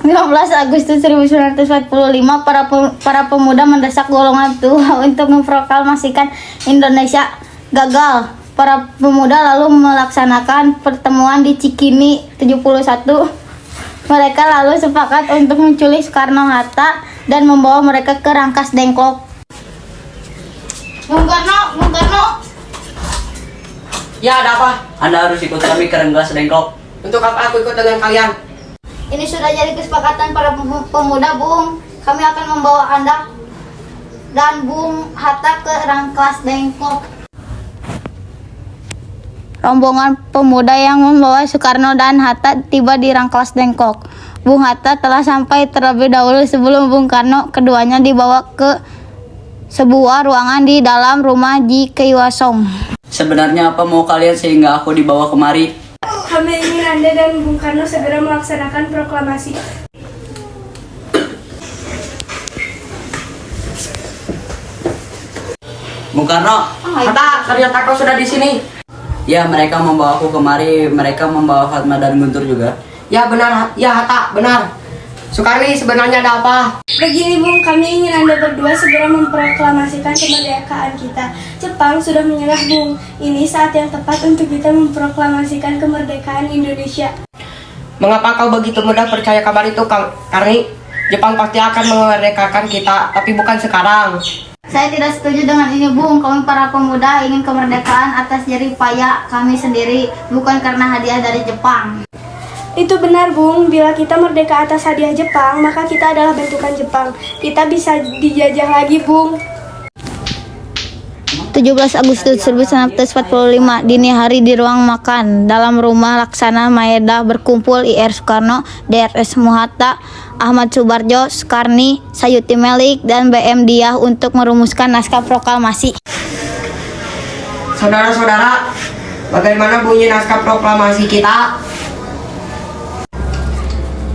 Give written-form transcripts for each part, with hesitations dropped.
15 Agustus 1945, para pemuda mendesak golongan tua untuk memproklamasikan Indonesia gagal. Para pemuda lalu melaksanakan pertemuan di Cikini 71. Mereka lalu sepakat untuk menculik Soekarno-Hatta dan membawa mereka ke Rangkas Dengklok. Bung Karno. Ya, ada apa? Anda harus ikut kami ke Rangkas Dengklok. Untuk apa aku ikut dengan kalian? Ini sudah jadi kesepakatan para pemuda, Bung. Kami akan membawa Anda dan Bung Hatta ke Rangkas Dengklok. Rombongan pemuda yang membawa Soekarno dan Hatta tiba di Rangkas Dengklok. Bung Hatta telah sampai terlebih dahulu sebelum Bung Karno. Keduanya dibawa ke sebuah ruangan di dalam rumah Ji Keiwasong. Sebenarnya apa mau kalian sehingga aku dibawa kemari? Kami ingin Anda dan Bung Karno segera melaksanakan proklamasi. Bung Karno. Hatta, ternyata kau sudah di sini. Ya, mereka membawa aku kemari. Mereka membawa Fatma dan Guntur juga. Ya benar, ya Hatta, benar. Soekarni, sebenarnya ada apa? Begini Bung, kami ingin Anda berdua segera memproklamasikan kemerdekaan kita. Jepang sudah menyerah Bung. Ini saat yang tepat untuk kita memproklamasikan kemerdekaan Indonesia. Mengapa kau begitu mudah percaya kabar itu, Karni? Jepang pasti akan memerdekakan kita, tapi bukan sekarang. Saya tidak setuju dengan ini, Bung. Kami para pemuda ingin kemerdekaan atas jerih payah kami sendiri, bukan karena hadiah dari Jepang. Itu benar Bung, bila kita merdeka atas hadiah Jepang, maka kita adalah bentukan Jepang. Kita bisa dijajah lagi Bung. 17 Agustus 1945, dini hari di ruang makan dalam rumah Laksana Maeda berkumpul IR Soekarno, DRS Muhatta, Ahmad Subarjo, Soekarni, Sayuti Melik, dan BM Diah untuk merumuskan naskah proklamasi. Saudara-saudara, bagaimana bunyi naskah proklamasi kita?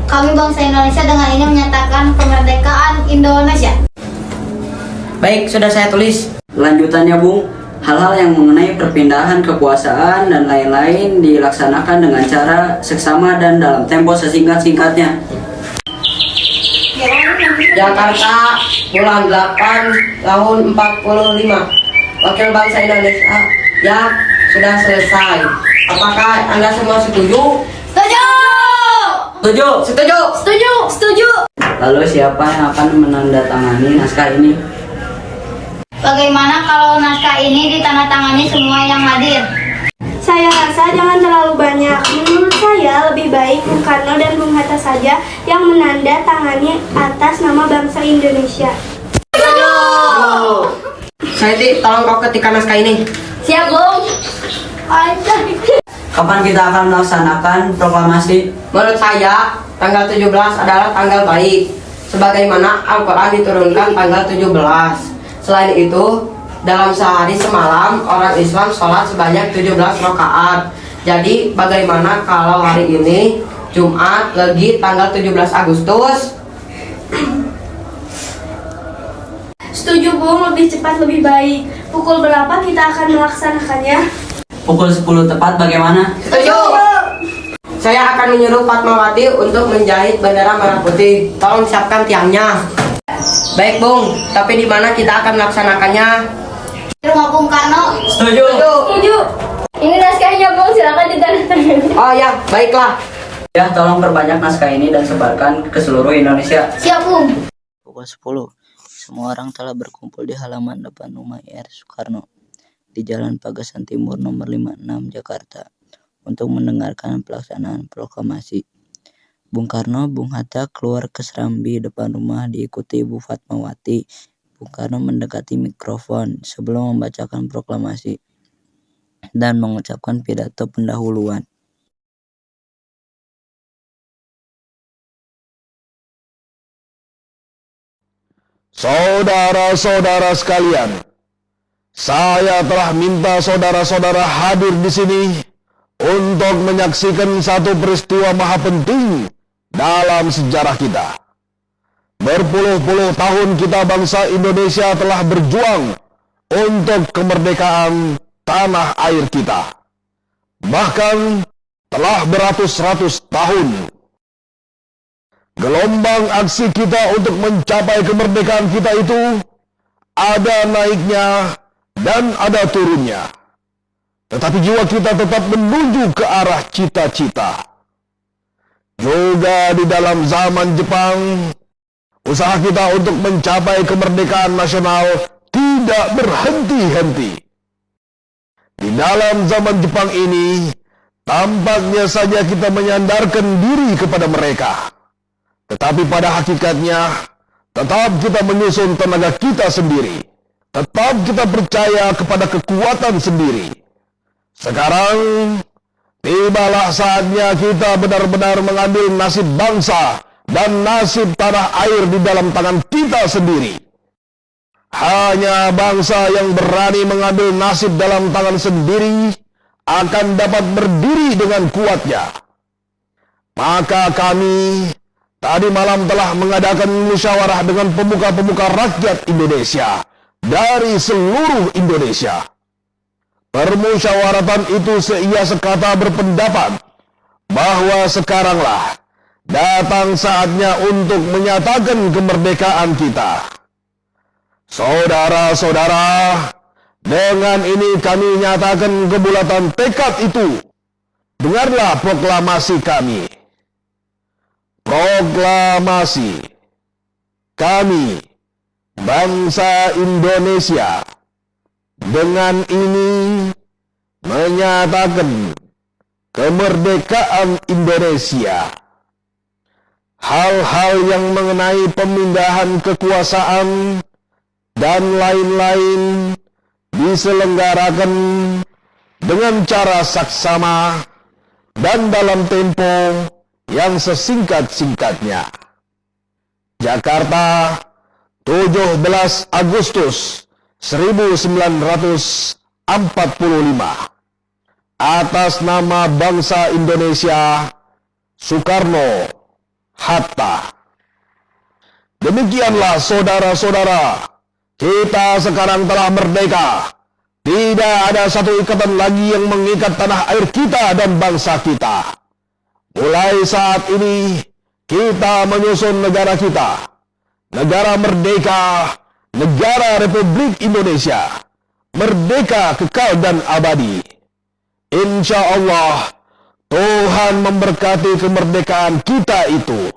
Kami bangsa Indonesia dengan ini menyatakan kemerdekaan Indonesia. Baik, sudah saya tulis. Lanjutannya, Bung, hal-hal yang mengenai perpindahan kekuasaan dan lain-lain dilaksanakan dengan cara seksama dan dalam tempo sesingkat-singkatnya. Jakarta, bulan 8 tahun 45. Wakil bangsa Indonesia. Ya, sudah selesai. Apakah Anda semua setuju? Setuju! Setuju? Setuju? Setuju! Setuju! Lalu siapa yang akan menandatangani naskah ini? Bagaimana kalau naskah ini ditandatangani semua yang hadir? Saya rasa jangan terlalu banyak. Menurut saya lebih baik Bung Karno dan Bung Hatta saja yang menandatangani atas nama bangsa Indonesia. Sayuti, tolong kau ketikkan naskah ini. Siap, Bung. Kapan kita akan melaksanakan proklamasi? Menurut saya, tanggal 17 adalah tanggal baik. Sebagaimana Al-Quran diturunkan tanggal 17. Selain itu, dalam sehari semalam orang Islam sholat sebanyak 17 rakaat. Jadi bagaimana kalau hari ini Jumat lagi tanggal 17 Agustus? Setuju Bung, lebih cepat lebih baik. Pukul berapa kita akan melaksanakannya? Pukul 10 tepat bagaimana? Setuju. Saya akan menyuruh Fatmawati untuk menjahit bendera merah putih. Tolong siapkan tiangnya. Baik Bung, tapi di mana kita akan melaksanakannya? Di rumah Bung Karno. Setuju. Setuju. Ini naskahnya, Bung. Silakan ditandatangani. Oh ya, baiklah. Ya, tolong perbanyak naskah ini dan sebarkan ke seluruh Indonesia. Siap, Bung. Pukul 10, semua orang telah berkumpul di halaman depan rumah IR Soekarno di Jalan Pagasan Timur nomor 56 Jakarta untuk mendengarkan pelaksanaan proklamasi. Bung Karno, Bung Hatta keluar ke serambi depan rumah diikuti Bu Fatmawati. Bung Karno mendekati mikrofon sebelum membacakan proklamasi dan mengucapkan pidato pendahuluan. Saudara-saudara sekalian, saya telah minta saudara-saudara hadir di sini untuk menyaksikan satu peristiwa maha penting dalam sejarah kita. Berpuluh-puluh tahun kita bangsa Indonesia telah berjuang untuk kemerdekaan tanah air kita. Bahkan telah beratus-ratus tahun Gelombang aksi kita untuk mencapai kemerdekaan kita itu ada naiknya dan ada turunnya. Tetapi jiwa kita tetap menuju ke arah cita-cita. Juga di dalam zaman Jepang, usaha kita untuk mencapai kemerdekaan nasional tidak berhenti-henti. Di dalam zaman Jepang ini, tampaknya saja kita menyandarkan diri kepada mereka. Tetapi pada hakikatnya, tetap kita menyusun tenaga kita sendiri. Tetap kita percaya kepada kekuatan sendiri. Sekarang, tibalah saatnya kita benar-benar mengambil nasib bangsa dan nasib tanah air di dalam tangan kita sendiri. Hanya bangsa yang berani mengambil nasib dalam tangan sendiri akan dapat berdiri dengan kuatnya. Maka kami tadi malam telah mengadakan musyawarah dengan pemuka-pemuka rakyat Indonesia dari seluruh Indonesia. Permusyawaratan itu seia sekata berpendapat bahwa sekaranglah datang saatnya untuk menyatakan kemerdekaan kita. Saudara-saudara, dengan ini kami nyatakan kebulatan tekad itu. Dengarlah proklamasi kami. Proklamasi kami, bangsa Indonesia, dengan ini menyatakan kemerdekaan Indonesia. Hal-hal yang mengenai pemindahan kekuasaan dan lain-lain diselenggarakan dengan cara saksama dan dalam tempo yang sesingkat-singkatnya. Jakarta, 17 Agustus 1945. Atas nama bangsa Indonesia, Soekarno Hatta. Demikianlah saudara-saudara, kita sekarang telah merdeka. Tidak ada satu ikatan lagi yang mengikat tanah air kita dan bangsa kita. Mulai saat ini, kita menyusun negara kita. Negara merdeka, negara Republik Indonesia. Merdeka kekal dan abadi. Insya Allah, Tuhan memberkati kemerdekaan kita itu.